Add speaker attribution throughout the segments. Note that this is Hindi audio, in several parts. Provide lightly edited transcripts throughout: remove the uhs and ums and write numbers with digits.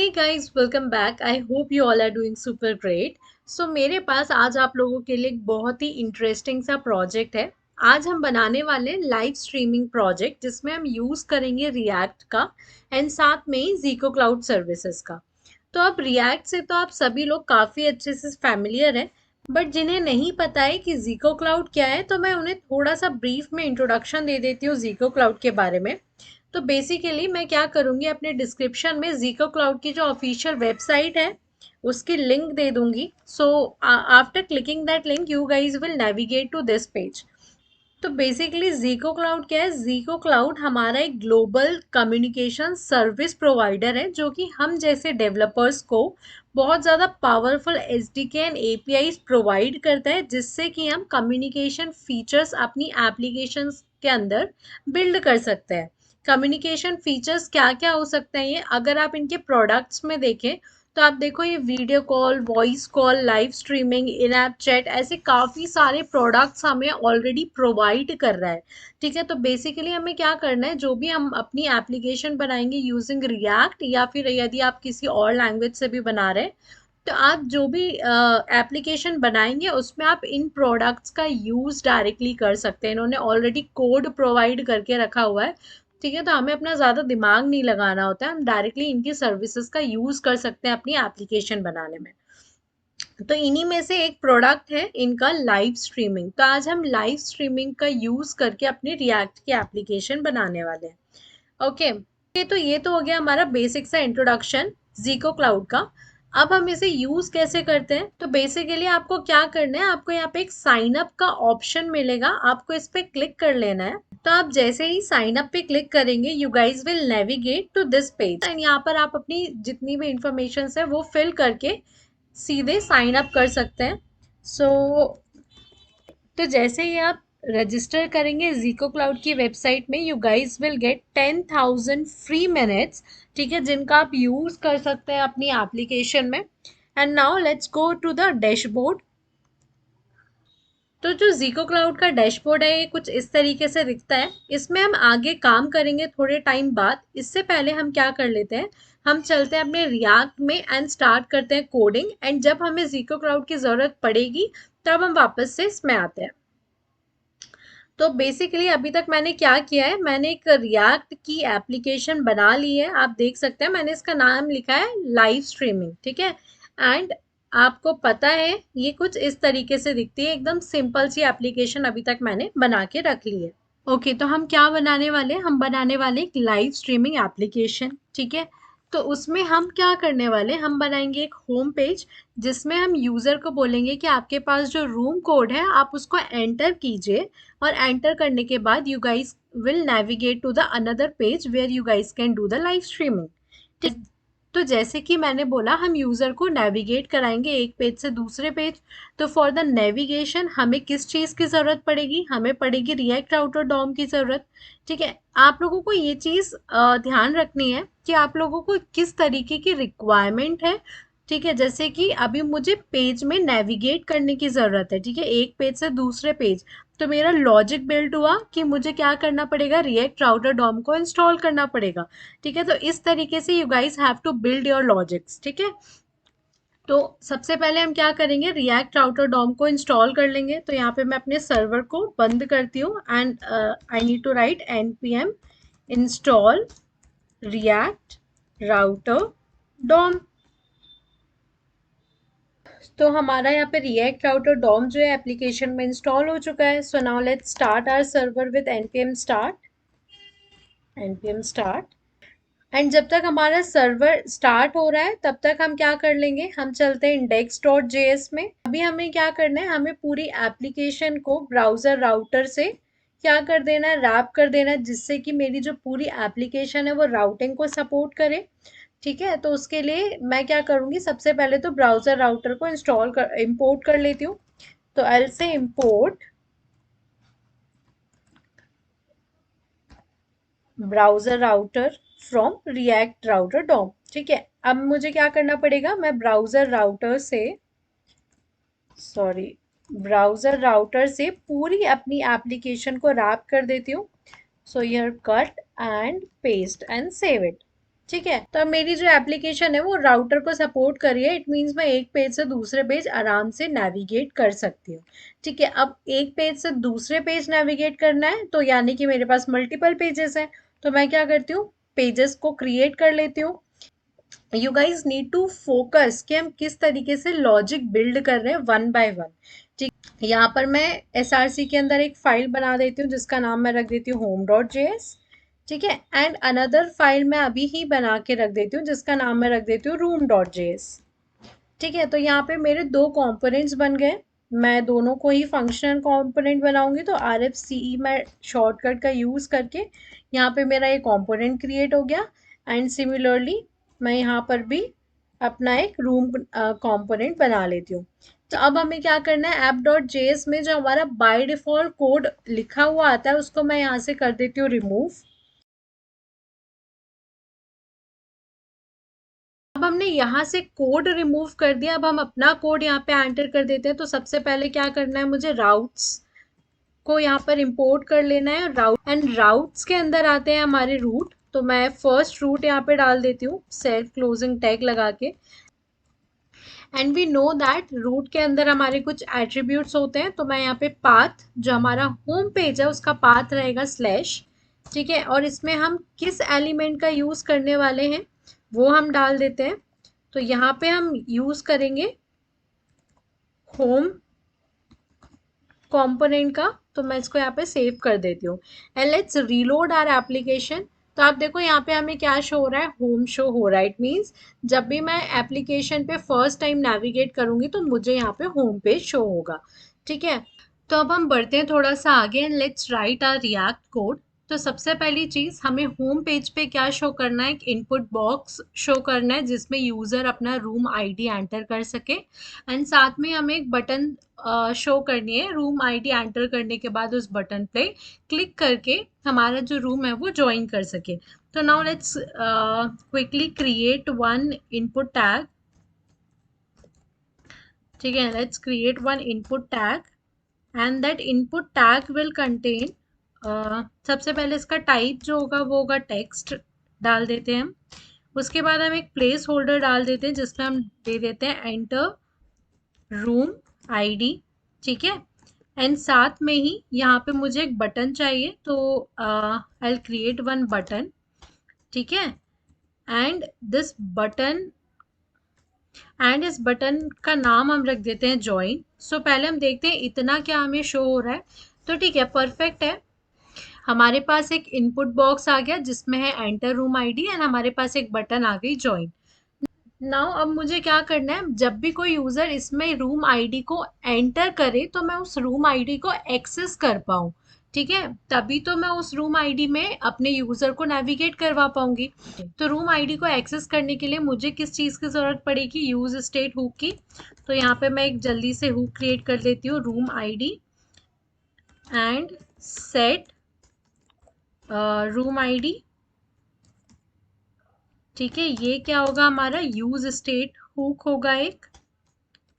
Speaker 1: Hey guys, welcome back. I hope you all are doing super great. So मेरे पास आज आप लोगों के लिए एक बहुत ही इंटरेस्टिंग सा प्रोजेक्ट है। आज हम बनाने वाले हैं लाइव स्ट्रीमिंग प्रोजेक्ट जिसमें हम यूज़ करेंगे रिएक्ट का एंड साथ में ही ज़ीको क्लाउड सर्विसेज का। तो अब रिएक्ट से तो आप सभी लोग काफ़ी अच्छे से फैमिलियर हैं, बट जिन्हें नहीं पता है कि ज़ीको क्लाउड क्या है तो मैं उन्हें थोड़ा सा ब्रीफ में इंट्रोडक्शन दे देती हूँ ज़ीको क्लाउड के बारे में। तो बेसिकली मैं क्या करूँगी, अपने डिस्क्रिप्शन में ज़ीको क्लाउड की जो ऑफिशियल वेबसाइट है उसकी लिंक दे दूंगी। So after clicking that link you guys will navigate to this page. तो बेसिकली ज़ीको क्लाउड क्या है? ज़ीको क्लाउड हमारा एक ग्लोबल कम्युनिकेशन सर्विस प्रोवाइडर है जो कि हम जैसे डेवलपर्स को बहुत ज़्यादा powerful SDK and APIs provide करता है, जिससे कि हम कम्युनिकेशन फीचर्स अपनी एप्लीकेशंस के अंदर बिल्ड कर सकते हैं। कम्युनिकेशन फीचर्स क्या क्या हो सकते हैं, ये अगर आप इनके प्रोडक्ट्स में देखें तो आप देखो ये video call, voice call, live streaming, in app chat, ऐसे काफ़ी सारे प्रोडक्ट्स हमें ऑलरेडी प्रोवाइड कर रहा है। ठीक है, तो बेसिकली हमें क्या करना है, जो भी हम अपनी एप्लीकेशन बनाएंगे यूजिंग रिएक्ट या फिर यदि आप किसी और लैंग्वेज से भी बना रहे हैं, तो आप जो भी एप्लीकेशन बनाएंगे उसमें आप इन प्रोडक्ट्स का यूज़ डायरेक्टली कर सकते हैं। इन्होंने ऑलरेडी कोड प्रोवाइड करके रखा हुआ है। ठीक है, तो हमें अपना ज़्यादा दिमाग नहीं लगाना होता है, हम डायरेक्टली इनकी सर्विसेज का यूज़ कर सकते हैं अपनी एप्लीकेशन बनाने में। तो इन्हीं में से एक प्रोडक्ट है इनका लाइव स्ट्रीमिंग। तो आज हम लाइव स्ट्रीमिंग का यूज़ करके अपनी रिएक्ट की एप्लीकेशन बनाने वाले हैं। ओके, तो ये तो हो गया हमारा बेसिक सा इंट्रोडक्शन ज़ीको क्लाउड का। अब हम इसे यूज़ कैसे करते हैं? तो बेसिकली आपको क्या करना है, आपको यहाँ पे एक साइन अप का ऑप्शन मिलेगा, आपको इस पे क्लिक कर लेना है। तो आप जैसे ही साइन अप पे क्लिक करेंगे you guys will navigate to this page and यहाँ पर आप अपनी जितनी भी इंफॉर्मेशन है वो फिल करके सीधे साइन अप कर सकते हैं। तो जैसे ही आप रजिस्टर करेंगे ज़ीको क्लाउड की वेबसाइट में, you guys will get 10,000 free minutes, ठीक है, जिनका आप यूज़ कर सकते हैं अपनी एप्लीकेशन में। And now let's go to the dashboard. तो जो ज़ीको क्लाउड का डैशबोर्ड है ये कुछ इस तरीके से दिखता है। इसमें हम आगे काम करेंगे थोड़े टाइम बाद। इससे पहले हम क्या कर लेते हैं, हम चलते हैं अपने रिएक्ट में एंड स्टार्ट करते हैं कोडिंग, एंड जब हमें ज़ीको क्लाउड की ज़रूरत पड़ेगी तब हम वापस से इसमें आते हैं। तो बेसिकली अभी तक मैंने क्या किया है, मैंने एक रिएक्ट की एप्लीकेशन बना ली है। आप देख सकते हैं मैंने इसका नाम लिखा है लाइव स्ट्रीमिंग, ठीक है। एंड आपको पता है ये कुछ इस तरीके से दिखती है, एकदम सिंपल सी एप्लीकेशन अभी तक मैंने बना के रख ली है। ओके, तो हम क्या बनाने वाले हैं, हम बनाने वाले एक लाइव स्ट्रीमिंग एप्लीकेशन, ठीक है। तो उसमें हम क्या करने वाले हैं, हम बनाएंगे एक होम पेज जिसमें हम यूज़र को बोलेंगे कि आपके पास जो रूम कोड है आप उसको एंटर कीजिए, और एंटर करने के बाद you guys will navigate to the another page where you guys can do the live streaming. ठीक, तो जैसे कि मैंने बोला हम यूज़र को नेविगेट कराएंगे एक पेज से दूसरे पेज। तो फॉर द नेविगेशन हमें किस चीज़ की ज़रूरत पड़ेगी, हमें पड़ेगी रिएक्ट राउटर डॉम की ज़रूरत। ठीक है, आप लोगों को ये चीज़ ध्यान रखनी है कि आप लोगों को किस तरीके की रिक्वायरमेंट है। ठीक है, जैसे कि अभी मुझे पेज में नेविगेट करने की ज़रूरत है, ठीक है, एक पेज से दूसरे पेज। तो मेरा लॉजिक बिल्ड हुआ कि मुझे क्या करना पड़ेगा, रिएक्ट राउटर डॉम को इंस्टॉल करना पड़ेगा। ठीक है, तो इस तरीके से you guys have to build your logics, ठीक है। तो सबसे पहले हम क्या करेंगे, रिएक्ट राउटर डॉम को इंस्टॉल कर लेंगे। तो यहाँ पे मैं अपने सर्वर को बंद करती हूँ and I need to write npm install React router DOM. तो हमारा यहाँ पे रिएक्ट राउटर डॉम जो है एप्लीकेशन में इंस्टॉल हो चुका है। So now let's start our server with npm start। एंड जब तक हमारा सर्वर स्टार्ट हो रहा है तब तक हम क्या कर लेंगे, हम चलते हैं index.js में। अभी हमें क्या करना है, हमें पूरी एप्लीकेशन को ब्राउज़र राउटर से क्या कर देना है, रैप कर देना है, जिससे कि मेरी जो पूरी एप्लीकेशन है वो राउटिंग को सपोर्ट करे। ठीक है, तो उसके लिए मैं क्या करूँगी, सबसे पहले तो ब्राउज़र राउटर को इंपोर्ट कर लेती हूँ। तो एल से import browser router from React router DOM. ठीक है, अब मुझे क्या करना पड़ेगा, मैं ब्राउज़र राउटर से पूरी अपनी एप्लीकेशन को रैप कर देती हूँ। So here cut and paste and save it. ठीक है, तो अब मेरी जो एप्लीकेशन है वो राउटर को सपोर्ट कर रही है। इट मीन्स मैं एक पेज से दूसरे पेज आराम से नेविगेट कर सकती हूँ। ठीक है, अब एक पेज से दूसरे पेज नेविगेट करना है तो यानी कि मेरे पास मल्टीपल पेजेस हैं, तो मैं क्या करती हूँ, पेजेस को क्रिएट कर लेती हूँ। You guys need to focus कि हम किस तरीके से लॉजिक बिल्ड कर रहे हैं वन बाय वन। ठीक, यहाँ पर मैं एसआरसी के अंदर एक फाइल बना देती हूँ जिसका नाम मैं रख देती हूँ home.js। ठीक है, एंड अनदर फाइल मैं अभी ही बना के रख देती हूँ जिसका नाम मैं रख देती हूँ room.js। ठीक है, तो यहाँ पे मेरे दो कंपोनेंट्स बन गए। मैं दोनों को ही फंक्शनल कंपोनेंट बनाऊंगी, तो आर एफ सी ई मैं शॉर्टकट का यूज़ करके यहाँ पे मेरा ये कंपोनेंट क्रिएट हो गया। एंड सिमिलरली मैं यहाँ पर भी अपना एक रूम कंपोनेंट बना लेती हूँ। तो अब हमें क्या करना है, ऐप डॉट जेएस में जो हमारा बाय डिफ़ॉल्ट कोड लिखा हुआ आता है उसको मैं यहाँ से कर देती हूँ रिमूव। अब हमने यहाँ से कोड रिमूव कर दिया, अब हम अपना कोड यहाँ पे एंटर कर देते हैं। तो सबसे पहले क्या करना है, मुझे राउट्स को यहाँ पर इंपोर्ट कर लेना है। राउट्स के अंदर आते हैं हमारे रूट, तो मैं फर्स्ट रूट यहाँ पे डाल देती हूँ सेल्फ क्लोजिंग टैग लगा के। And we know that route के अंदर हमारे कुछ एट्रीब्यूट्स होते हैं, तो मैं यहाँ पे पाथ जो हमारा होम पेज है उसका पाथ रहेगा स्लैश। ठीक है, और इसमें हम किस एलिमेंट का यूज़ करने वाले हैं वो हम डाल देते हैं। तो यहाँ पे हम यूज़ करेंगे होम कंपोनेंट का, तो मैं इसको यहाँ पे सेव कर देती हूँ। And let's reload our application. तो आप देखो यहाँ पे हमें क्या शो हो रहा है, होम शो हो रहा है। इट मीन्स जब भी मैं एप्लीकेशन पे फर्स्ट टाइम नेविगेट करूंगी तो मुझे यहाँ पे होम पेज शो होगा। ठीक है, तो अब हम बढ़ते हैं थोड़ा सा आगे and let's write our React code. तो सबसे पहली चीज़ हमें होम पेज पे क्या शो करना है, एक इनपुट बॉक्स शो करना है जिसमें यूज़र अपना रूम आईडी एंटर कर सके। एंड साथ में हमें एक बटन शो करनी है, रूम आईडी एंटर करने के बाद उस बटन पे क्लिक करके हमारा जो रूम है वो ज्वाइन कर सके। तो now let's quickly create one input tag. ठीक है, let's create one input tag and that input tag will contain, सबसे पहले इसका टाइप जो होगा वो होगा टेक्स्ट, डाल देते हैं हम। उसके बाद हम एक प्लेस होल्डर डाल देते हैं जिसमें हम दे देते हैं एंटर रूम आईडी। ठीक है, एंड साथ में ही यहाँ पे मुझे एक बटन चाहिए, तो आई क्रिएट वन बटन। ठीक है, एंड दिस बटन एंड इस बटन का नाम हम रख देते हैं ज्वाइन। सो पहले हम देखते हैं इतना क्या हमें शो हो रहा है। तो ठीक है, परफेक्ट है। हमारे पास एक इनपुट बॉक्स आ गया जिसमें है एंटर रूम आईडी एंड हमारे पास एक बटन आ गई ज्वाइन। नाउ अब मुझे क्या करना है, जब भी कोई यूज़र इसमें रूम आईडी को एंटर करे तो मैं उस रूम आईडी को एक्सेस कर पाऊँ। ठीक है, तभी तो मैं उस रूम आईडी में अपने यूज़र को नेविगेट करवा पाऊंगी। तो रूम आईडी को एक्सेस करने के लिए मुझे किस चीज़ की ज़रूरत पड़ेगी, यूज़ स्टेट हुक की। तो यहाँ पे मैं एक जल्दी से हुक क्रिएट कर लेती हूँ, room ID and set room ID. ठीक है, ये क्या होगा, हमारा यूज स्टेट हुक होगा एक।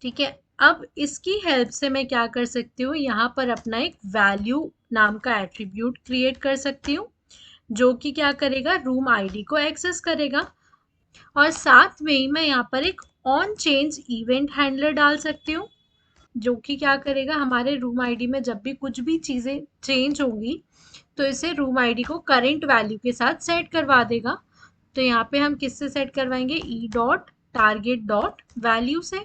Speaker 1: ठीक है, अब इसकी हेल्प से मैं क्या कर सकती हूँ, यहाँ पर अपना एक वैल्यू नाम का एट्रीब्यूट क्रिएट कर सकती हूँ जो कि क्या करेगा, रूम आईडी को एक्सेस करेगा। और साथ में ही मैं यहाँ पर एक ऑन चेंज इवेंट हैंडलर डाल सकती हूँ जो कि क्या करेगा, हमारे रूम आईडी में जब भी कुछ भी चीज़ें चेंज होंगी तो इसे रूम आईडी को करंट वैल्यू के साथ सेट करवा देगा। तो यहाँ पे हम किससे सेट करवाएंगे, E dot target dot value से।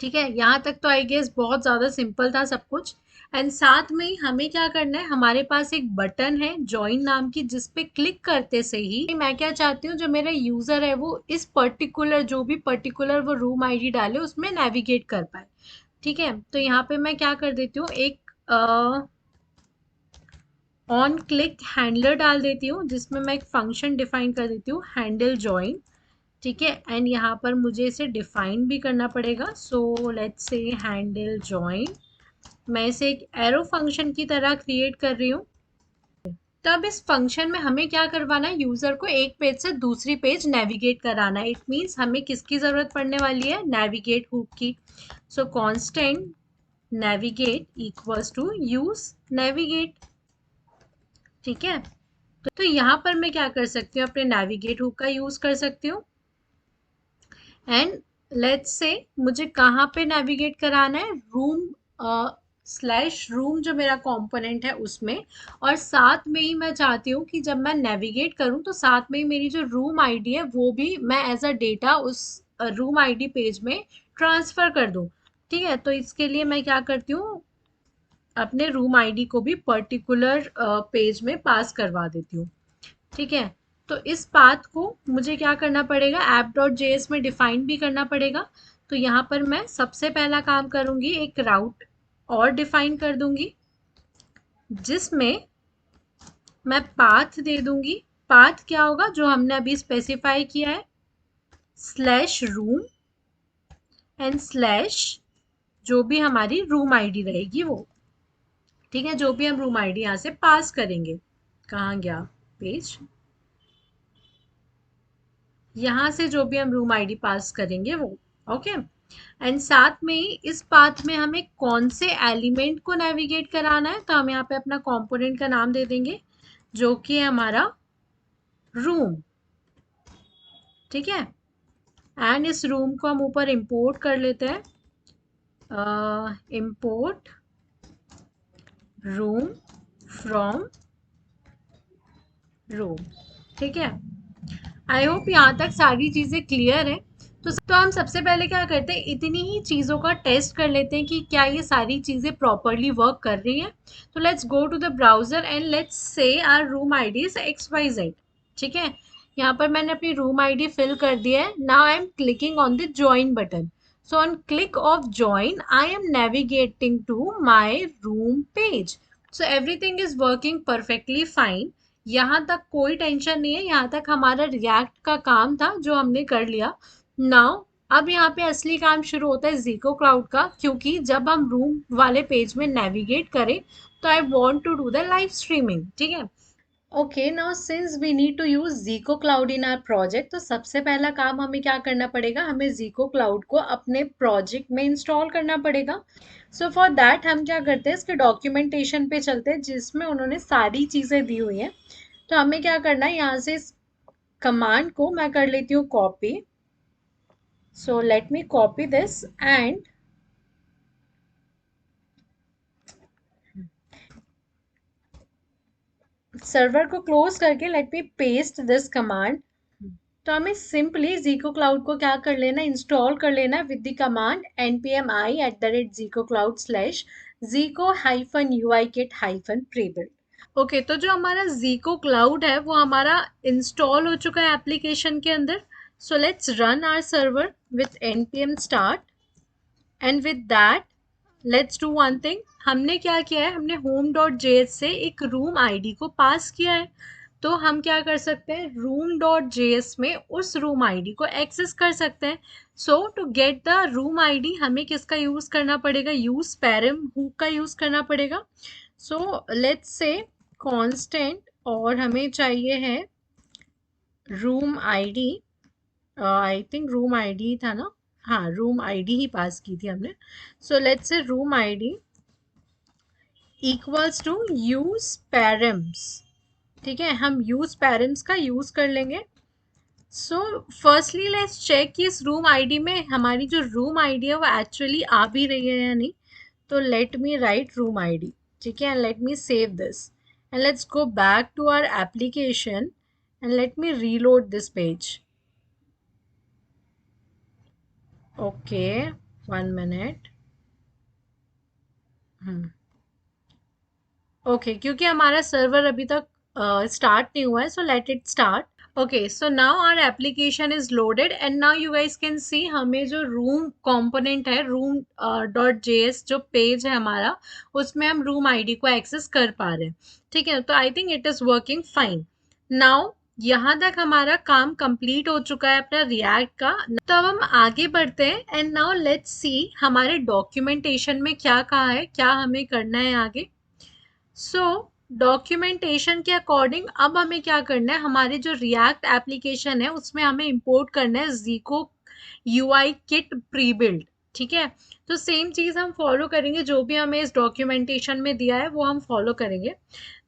Speaker 1: ठीक है, यहाँ तक तो आई गेस बहुत ज़्यादा सिंपल था सब कुछ। एंड साथ में ही हमें क्या करना है, हमारे पास एक बटन है जॉइन नाम की जिस पे क्लिक करते से ही मैं क्या चाहती हूँ, जो मेरा यूज़र है वो इस पर्टिकुलर जो भी पर्टिकुलर वो रूम आईडी डाले उसमें नेविगेट कर पाए। ठीक है, तो यहाँ पे मैं क्या कर देती हूँ, एक ऑन क्लिक हैंडलर डाल देती हूँ जिसमें मैं एक फंक्शन डिफाइन कर देती हूँ हैंडल जॉइन। ठीक है, एंड यहाँ पर मुझे इसे डिफाइन भी करना पड़ेगा। सो लेट्स से हैंडल जॉइन, मैं इसे एक एरो फंक्शन की तरह क्रिएट कर रही हूँ। तब इस फंक्शन में हमें क्या करवाना है, यूज़र को एक पेज से दूसरी पेज नेविगेट कराना है। इट मीन्स हमें किसकी ज़रूरत पड़ने वाली है, नेविगेट हुक की। So constant navigate equals to use navigate. ठीक है, तो यहाँ पर मैं क्या कर सकती हूँ, अपने नेविगेट हुक का यूज कर सकती हूँ एंड लेट्स से मुझे कहाँ पे नेविगेट कराना है, रूम स्लैश रूम जो मेरा कंपोनेंट है उसमें। और साथ में ही मैं चाहती हूँ कि जब मैं नेविगेट करूँ तो साथ में ही मेरी जो रूम आईडी है वो भी मैं एज अ डेटा उस रूम आईडी पेज में ट्रांसफर कर दूँ। ठीक है, तो इसके लिए मैं क्या करती हूँ, अपने रूम आईडी को भी पर्टिकुलर पेज में पास करवा देती हूँ। ठीक है, तो इस पाथ को मुझे क्या करना पड़ेगा, ऐप डॉट जेएस में डिफाइन भी करना पड़ेगा। तो यहाँ पर मैं सबसे पहला काम करूँगी, एक राउट और डिफाइन कर दूंगी जिसमें मैं पाथ दे दूंगी। पाथ क्या होगा, जो हमने अभी स्पेसिफाई किया है, स्लैश रूम एंड स्लैश जो भी हमारी रूम आईडी रहेगी वो। ठीक है, जो भी हम रूम आईडी यहाँ से पास करेंगे, कहाँ गया पेज, यहाँ से जो भी हम रूम आईडी पास करेंगे वो। ओके, एंड साथ में ही इस पाथ में हमें कौन से एलिमेंट को नेविगेट कराना है, तो हम यहाँ पे अपना कंपोनेंट का नाम दे देंगे जो कि है हमारा रूम। ठीक है, एंड इस रूम को हम ऊपर इंपोर्ट कर लेते हैं, इंपोर्ट रूम फ्रॉम रूम। ठीक है, आई होप यहाँ तक सारी चीज़ें क्लियर है। तो हम सबसे पहले क्या करते हैं, इतनी ही चीज़ों का टेस्ट कर लेते हैं कि क्या ये सारी चीज़ें प्रॉपरली वर्क कर रही हैं। तो let's go to the browser and let's say our room ID is XYZ। ठीक है, यहाँ पर मैंने अपनी रूम आईडी फिल कर दिया है। Now I am clicking on the join button. So on click of join, I am navigating to my room page. So everything is working perfectly fine. यहाँ तक कोई टेंशन नहीं है, यहाँ तक हमारा रिएक्ट का काम था जो हमने कर लिया। नाउ अब यहाँ पे असली काम शुरू होता है ज़ीको क्लाउड का, क्योंकि जब हम रूम वाले पेज में नेविगेट करें तो I want to do the live streaming. ठीक है, okay, now since we need to use Zego cloud in our project, तो सबसे पहला काम हमें क्या करना पड़ेगा, हमें ज़ीको क्लाउड को अपने प्रोजेक्ट में इंस्टॉल करना पड़ेगा। सो फॉर दैट हम क्या करते हैं, इसके डॉक्यूमेंटेशन पे चलते हैं जिसमें उन्होंने सारी चीज़ें दी हुई हैं। तो हमें क्या करना है, यहाँ से इस कमांड को मैं कर लेती हूँ copy. So let me copy this and server को क्लोज करके late me paste this command. तो हमें सिंपली ज़ीको क्लाउड को क्या कर लेना, इंस्टॉल कर लेना विद द कमांड npmi@ज़ीको/ज़ीको-ui-kit-prebuild। ओके, तो जो हमारा ज़ीको क्लाउड है वो हमारा इंस्टॉल हो चुका है एप्लीकेशन के अंदर। So let's run our server with npm start and with that let's do one thing. हमने क्या किया है, हमने home.js से एक रूम आईडी को पास किया है। तो हम क्या कर सकते हैं, room.js में उस रूम आईडी को एक्सेस कर सकते हैं। So to get the room ID हमें किसका यूज करना पड़ेगा, यूज पैरम हुक का यूज करना पड़ेगा। सो लेट्स से कांस्टेंट, और हमें चाहिए है room ID, I think room ID था ना, हाँ रूम आईडी ही पास की थी हमने। So let's say room ID equals to use params. ठीक है, हम यूज पैरम्स का यूज कर लेंगे। सो फर्स्टली लेट्स चेक कि इस रूम आईडी में हमारी जो रूम आईडी है वो एक्चुअली आ भी रही है या नहीं। तो let me write room ID. ठीक है, and let me save this and let's go back to our application and let me reload this page. Okay, 1 minute. Okay, क्योंकि हमारा सर्वर अभी तक स्टार्ट नहीं हुआ है, so let it start. Okay, so now our application is loaded and now you guys can see हमें जो room component है, room .js जो पेज है हमारा, उसमें हम room ID को एक्सेस कर पा रहे हैं। ठीक है, तो I think it is working fine. Now यहाँ तक हमारा काम कंप्लीट हो चुका है अपना रिएक्ट का। तो अब हम आगे बढ़ते हैं एंड नाउ लेट्स सी हमारे डॉक्यूमेंटेशन में क्या कहा है, क्या हमें करना है आगे। सो डॉक्यूमेंटेशन के अकॉर्डिंग अब हमें क्या करना है, हमारे जो रिएक्ट एप्लीकेशन है उसमें हमें इंपोर्ट करना है ज़ीको UI किट प्री बिल्ड। ठीक है। तो सेम चीज़ हम फॉलो करेंगे, जो भी हमें इस डॉक्यूमेंटेशन में दिया है वो हम फॉलो करेंगे।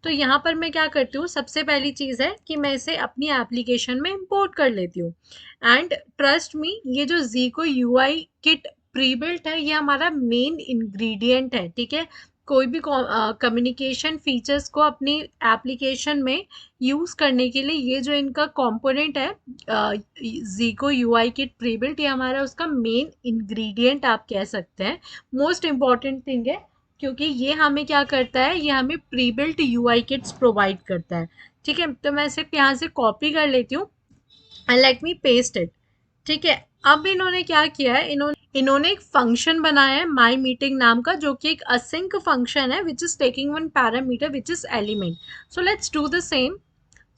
Speaker 1: तो यहाँ पर मैं क्या करती हूँ, सबसे पहली चीज़ है कि मैं इसे अपनी एप्लीकेशन में इंपोर्ट कर लेती हूँ। एंड ट्रस्ट मी, ये जो ज़ीको यूआई किट प्री बिल्ट है, ये हमारा मेन इंग्रेडिएंट है, ठीक है। कोई भी कम्युनिकेशन फीचर्स को अपनी एप्लीकेशन में यूज़ करने के लिए ये जो इनका कंपोनेंट है, Zego UI kit pre built, ये हमारा उसका मेन इंग्रेडिएंट आप कह सकते हैं। मोस्ट इम्पॉर्टेंट थिंग है, क्योंकि ये हमें क्या करता है, ये हमें pre built UI kits provide करता है, ठीक है। तो मैं सिर्फ यहाँ से कॉपी कर लेती हूँ and let me paste it, ठीक है। अब इन्होंने क्या किया है, इन्होंने एक फंक्शन बनाया है माई मीटिंग नाम का, जो कि एक असिंक फंक्शन है which is taking one parameter which is element. So let's do the same.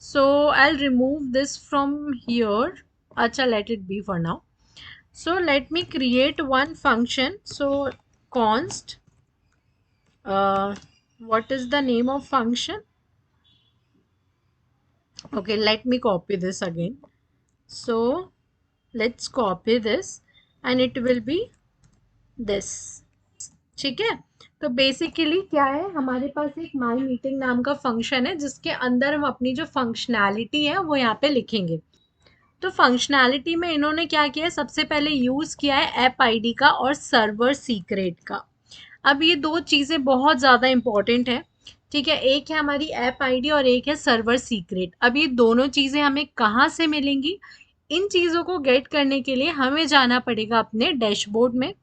Speaker 1: So I'll remove this from here. Acha, let it be for now. So let me create one function. So const, what is the name of function? Okay, let me copy this again. So let's copy this and it will be this. ठीक है। तो बेसिकली क्या है, हमारे पास एक माई मीटिंग नाम का फंक्शन है जिसके अंदर हम अपनी जो फंक्शनैलिटी है वो यहाँ पे लिखेंगे। तो फंक्शनैलिटी में इन्होंने क्या किया है, सबसे पहले यूज़ किया है ऐप आईडी का और सर्वर सीक्रेट का। अब ये दो चीज़ें बहुत ज़्यादा इंपॉर्टेंट है, ठीक है। एक है हमारी ऐप आईडी और एक है सर्वर सीक्रेट। अब ये दोनों चीज़ें हमें कहाँ से मिलेंगी, इन चीज़ों को गेट करने के लिए हमें जाना पड़ेगा अपने डैशबोर्ड में।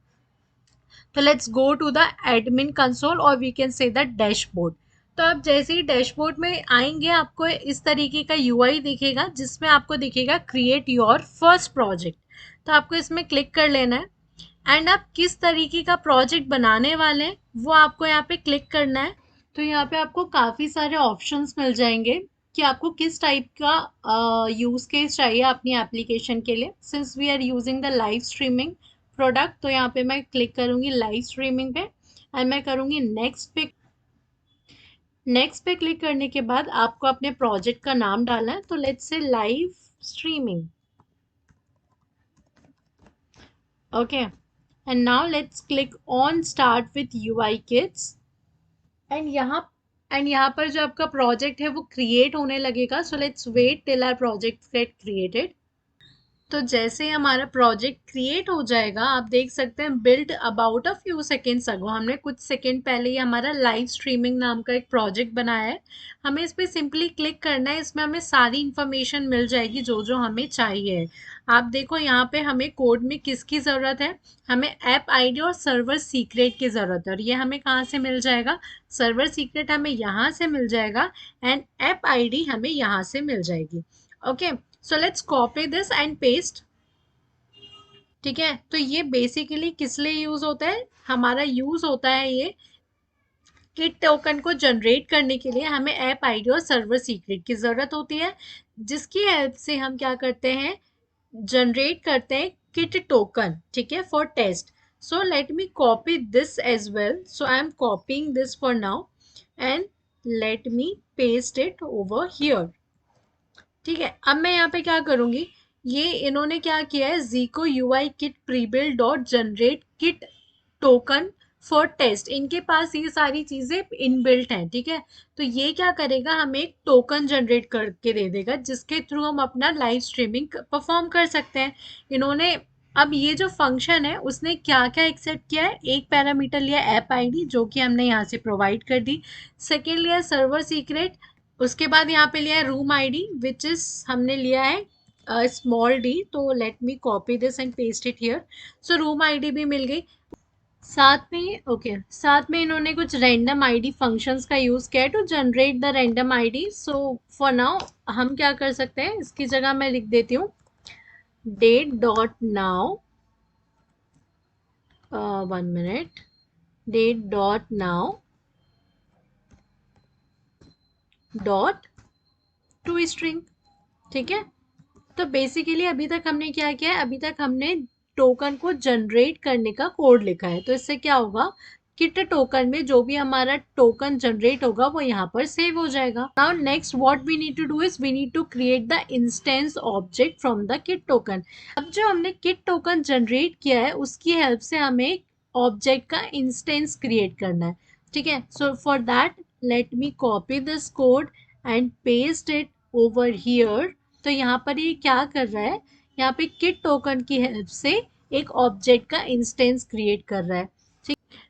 Speaker 1: तो let's go to the admin console और we can see the dashboard. तो आप जैसे ही डैशबोर्ड में आएंगे, आपको इस तरीके का यूआई दिखेगा जिसमें आपको दिखेगा क्रिएट योर फर्स्ट प्रोजेक्ट। तो आपको इसमें क्लिक कर लेना है एंड आप किस तरीके का प्रोजेक्ट बनाने वाले हैं वो आपको यहाँ पे क्लिक करना है। तो यहाँ पे आपको काफ़ी सारे ऑप्शंस मिल जाएंगे कि आपको किस टाइप का यूज़ केस चाहिए अपनी एप्लीकेशन के लिए। Since we are using the live streaming product, तो यहाँ पे मैं क्लिक करूँगी लाइव स्ट्रीमिंग पे एंड मैं करूँगी नेक्स्ट पे। नेक्स्ट पे क्लिक करने के बाद आपको अपने प्रोजेक्ट का नाम डालना है। तो let's say live streaming, okay. And now let's click on start with UI Kitts and यहाँ पर जो आपका प्रोजेक्ट है वो क्रिएट होने लगेगा। So let's wait till our project get created. तो जैसे ही हमारा प्रोजेक्ट क्रिएट हो जाएगा, आप देख सकते हैं build about a few seconds ago, हमने कुछ सेकेंड पहले ही हमारा लाइव स्ट्रीमिंग नाम का एक प्रोजेक्ट बनाया है। हमें इस पर सिंपली क्लिक करना है, इसमें हमें सारी इंफॉर्मेशन मिल जाएगी जो जो हमें चाहिए। आप देखो यहाँ पे हमें कोड में किसकी ज़रूरत है, हमें ऐप आईडी और सर्वर सीक्रेट की ज़रूरत है। और ये हमें कहाँ से मिल जाएगा, सर्वर सीक्रेट हमें यहाँ से मिल जाएगा एंड ऐप आईडी हमें यहाँ से मिल जाएगी, okay. So let's copy this and paste, ठीक है। तो ये बेसिकली किस लिए यूज होता है, हमारा यूज होता है ये किट टोकन को जनरेट करने के लिए। हमें ऐप आईडी और सर्वर सीक्रेट की जरूरत होती है, जिसकी हेल्प से हम क्या करते हैं, जनरेट करते हैं किट टोकन, ठीक है, for test. So let me copy this as well. So I am copying this for now and let me paste it over here, ठीक है। अब मैं यहाँ पे क्या करूँगी, ये इन्होंने क्या किया है, Zego UI kit prebuilt dot generate kit token for test, इनके पास ये सारी चीज़ें इनबिल्ट हैं, ठीक है। तो ये क्या करेगा, हमें एक टोकन जनरेट करके दे देगा जिसके थ्रू हम अपना लाइव स्ट्रीमिंग परफॉर्म कर सकते हैं। इन्होंने अब ये जो फंक्शन है उसने क्या क्या एक्सेप्ट किया है, एक पैरामीटर लिया ऐप आईडी जो कि हमने यहाँ से प्रोवाइड कर दी, सेकेंड लिया सर्वर सीक्रेट, उसके बाद यहाँ पे लिया है रूम आईडी विच इज हमने लिया है स्मॉल डी। तो let me copy this and paste it here. So room ID भी मिल गई, साथ में ओके साथ में इन्होंने कुछ रैंडम आईडी फंक्शंस का यूज़ किया है to generate the random ID. So for now हम क्या कर सकते हैं, इसकी जगह मैं लिख देती हूँ date dot now, 1 minute, date dot now dot to string, ठीक है। तो बेसिकली अभी तक हमने क्या किया है, अभी तक हमने टोकन को जनरेट करने का कोड लिखा है। तो इससे क्या होगा किट टोकन में जो भी हमारा टोकन जनरेट होगा वो यहाँ पर सेव हो जाएगा. Now next what we need to do is we need to create the instance object from the kit token. अब जो हमने किट टोकन जनरेट किया है उसकी हेल्प से हमें ऑब्जेक्ट का इंस्टेंस क्रिएट करना है. ठीक है, so for that let me copy this code and paste it over here. तो यहाँ पर ये क्या कर रहा है, यहाँ पे किट टोकन की हेल्प से एक ऑब्जेक्ट का इंस्टेंस क्रिएट कर रहा है.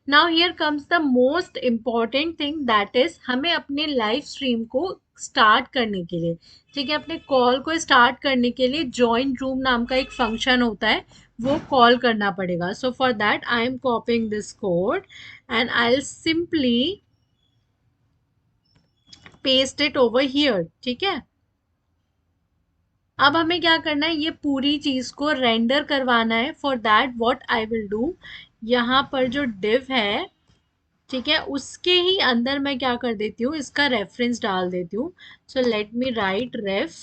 Speaker 1: Now here comes the most important thing, that is हमें अपने लाइव स्ट्रीम को स्टार्ट करने के लिए, ठीक है, अपने कॉल को स्टार्ट करने के लिए जॉइन रूम नाम का एक फंक्शन होता है, वो कॉल करना पड़ेगा. So for that I am copying this code and I will simply paste it over here. ठीक है, अब हमें क्या करना है, ये पूरी चीज को रेंडर करवाना है. For that what I will do, यहाँ पर जो div है, ठीक है, उसके ही अंदर मैं क्या कर देती हूँ, इसका रेफरेंस डाल देती हूँ. सो let me right ref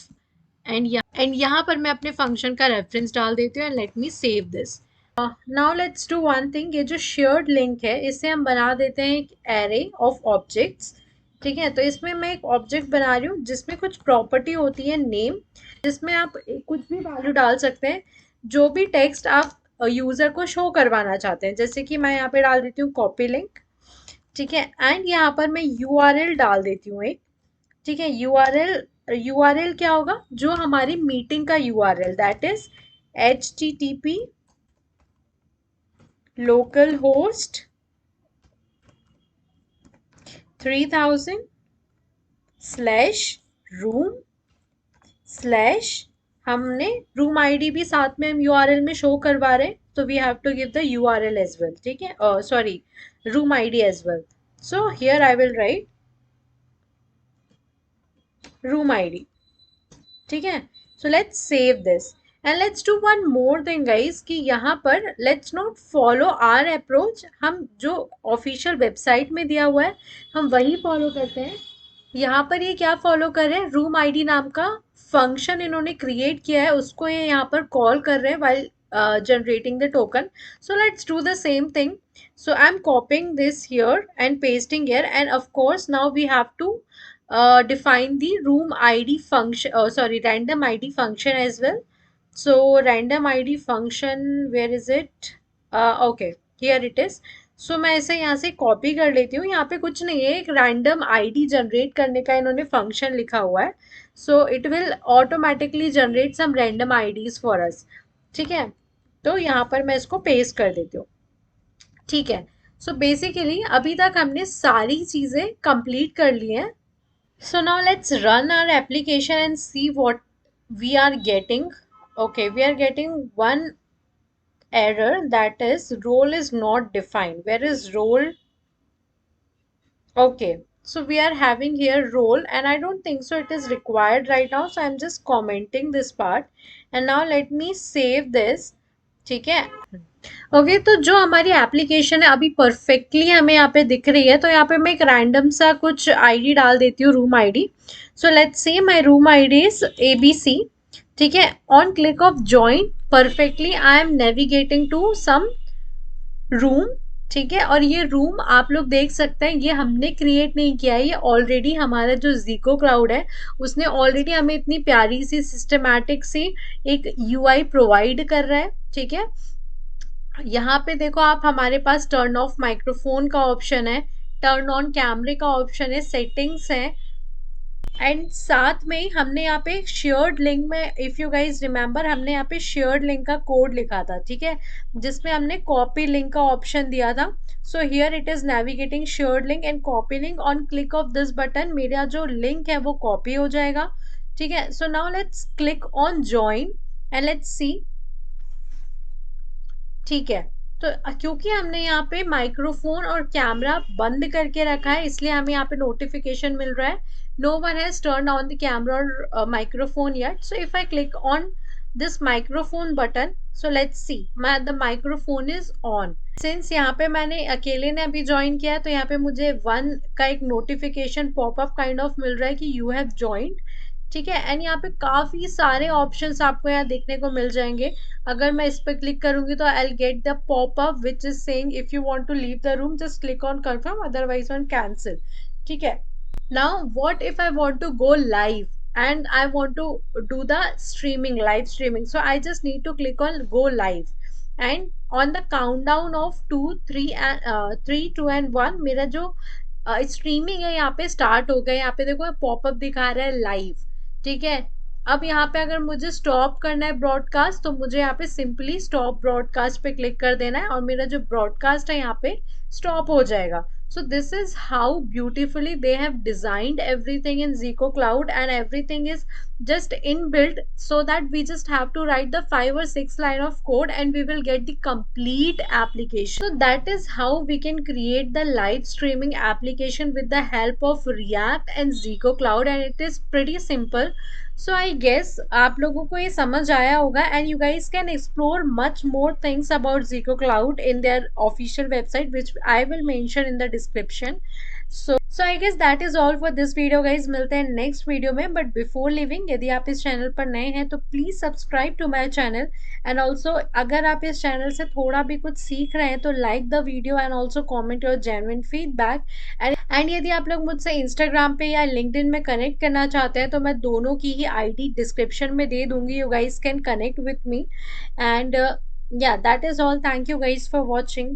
Speaker 1: and यहाँ पर मैं अपने फंक्शन का रेफरेंस डाल देती हूँ and let me save this. Now let's do one thing, ये जो शेयर्ड लिंक है इसे हम बना देते हैं एक एरे ऑफ ऑब्जेक्ट्स. ठीक है, तो इसमें मैं एक ऑब्जेक्ट बना रही हूँ जिसमें कुछ प्रॉपर्टी होती है नेम, जिसमें आप कुछ भी वैल्यू डाल सकते हैं, जो भी टेक्स्ट आप यूजर को शो करवाना चाहते हैं. जैसे कि मैं यहाँ पे डाल देती हूँ कॉपी लिंक. ठीक है, एंड यहाँ पर मैं यूआरएल डाल देती हूँ एक. ठीक है, यूआरएल यूआरएल क्या होगा, जो हमारी मीटिंग का URL, that is http local host 3000 slash room slash, हमने रूम आईडी भी साथ में हम यूआरएल में शो करवा रहे हैं, तो we have to give the URL as well. ठीक है, sorry, room ID as well. So here I will write room ID. ठीक है, so let's save this and let's do one more thing guys, कि यहाँ पर let's not follow our approach, हम जो ऑफिशियल वेबसाइट में दिया हुआ है हम वही फॉलो करते हैं. यहाँ पर ये क्या फॉलो कर रहे हैं, रूम आईडी नाम का फंक्शन इन्होंने क्रिएट किया है, उसको ये यहाँ पर कॉल कर रहे हैं while generating the token. So let's do the same thing. So I'm copying this here and pasting here, and of course now we have to define the room ID function, sorry, random ID function as well. So random ID function, where is it? Okay, here it is. सो मैं इसे यहाँ से कॉपी कर लेती हूँ. यहाँ पे कुछ नहीं है, एक रैंडम आईडी जनरेट करने का इन्होंने फंक्शन लिखा हुआ है. So it will automatically generate some random IDs for us. ठीक है, तो यहाँ पर मैं इसको पेस्ट कर देती हूँ. ठीक है, सो बेसिकली अभी तक हमने सारी चीज़ें कंप्लीट कर ली हैं. So now let's run our application and see what we are getting. Okay, we are getting one error, that is role is not defined. Where is role? Okay, so we are having here role and I don't think so it is required right now, so I'm just commenting this part and now let me save this. ठीक है, ओके, तो जो हमारी एप्लीकेशन है अभी परफेक्टली हमें यहाँ पे दिख रही है. तो यहाँ पे मैं एक रैंडम सा कुछ आईडी डाल देती हूँ, room ID. So let's see my room ID is ABC. ठीक है, on click of join perfectly I am navigating to some room. ठीक है, और ये रूम आप लोग देख सकते हैं, ये हमने क्रिएट नहीं किया है, ये ऑलरेडी हमारा जो ज़ीको क्लाउड है उसने ऑलरेडी हमें इतनी प्यारी सी सिस्टमैटिक सी एक यूआई प्रोवाइड कर रहा है. ठीक है, यहाँ पे देखो आप, हमारे पास टर्न ऑफ माइक्रोफोन का ऑप्शन है, टर्न ऑन कैमरे का ऑप्शन है, सेटिंग्स है, एंड साथ में ही हमने यहाँ पे शेयर्ड लिंक में, इफ यू गाइज रिमेम्बर, हमने यहाँ पे शेयर्ड लिंक का कोड लिखा था. ठीक है, जिसमें हमने कॉपी लिंक का ऑप्शन दिया था. So here it is navigating shared link and copy link. On click of this button मेरा जो लिंक है वो कॉपी हो जाएगा. ठीक है, so now let's click on join and let's see. ठीक है, तो क्योंकि हमने यहाँ पे माइक्रोफोन और कैमरा बंद करके रखा है इसलिए हमें यहाँ पे नोटिफिकेशन मिल रहा है, no one has turn on the camera और microphone yet. So if I click on this microphone button, so let's see the microphone is on. Since यहाँ पे मैंने अकेले ने अभी ज्वाइन किया है तो यहाँ पे मुझे 1 का एक नोटिफिकेशन पॉपअप काइंड ऑफ मिल रहा है कि यू हैव ज्वाइंड. ठीक है। एंड यहाँ पे काफी सारे ऑप्शंस आपको यहाँ देखने को मिल जाएंगे। अगर मैं इस पर क्लिक करूंगी तो I get the pop up which is saying if you want to leave the room just click on confirm otherwise on cancel. ठीक है। Now, what if I want to go live and I want to do the streaming, live streaming? So I just need to click on go live, and on the countdown of 3, 2 and 1 मेरा जो स्ट्रीमिंग है यहाँ पे स्टार्ट हो गया। यहाँ पे देखो पॉपअप दिखा रहा है लाइव। ठीक है। अब यहाँ पे अगर मुझे स्टॉप करना है ब्रॉडकास्ट तो मुझे यहाँ पे सिंपली स्टॉप ब्रॉडकास्ट पे क्लिक कर देना है और मेरा जो ब्रॉडकास्ट है यहाँ पे स्टॉप हो जाएगा। So this is how beautifully they have designed everything in Zico Cloud, and everything is just inbuilt so that we just have to write the 5 or 6 line of code and we will get the complete application. So that is how we can create the live streaming application with the help of React and Zico Cloud, and it is pretty simple. So I guess आप लोगों को ये समझ आया होगा, and you guys can explore much more things about Zico Cloud in their official website, which I will mention in the description. So I guess that is all for this video guys. मिलते हैं next video में, but before leaving यदि आप इस चैनल पर नए हैं तो please subscribe to my channel, and also अगर आप इस चैनल से थोड़ा भी कुछ सीख रहे हैं तो like the video and also comment your genuine feedback. And यदि आप लोग मुझसे इंस्टाग्राम पे या लिंक्डइन में कनेक्ट करना चाहते हैं तो मैं दोनों की ही आईडी डिस्क्रिप्शन में दे दूंगी। You guys can connect with me, and yeah that is all. Thank you guys for watching.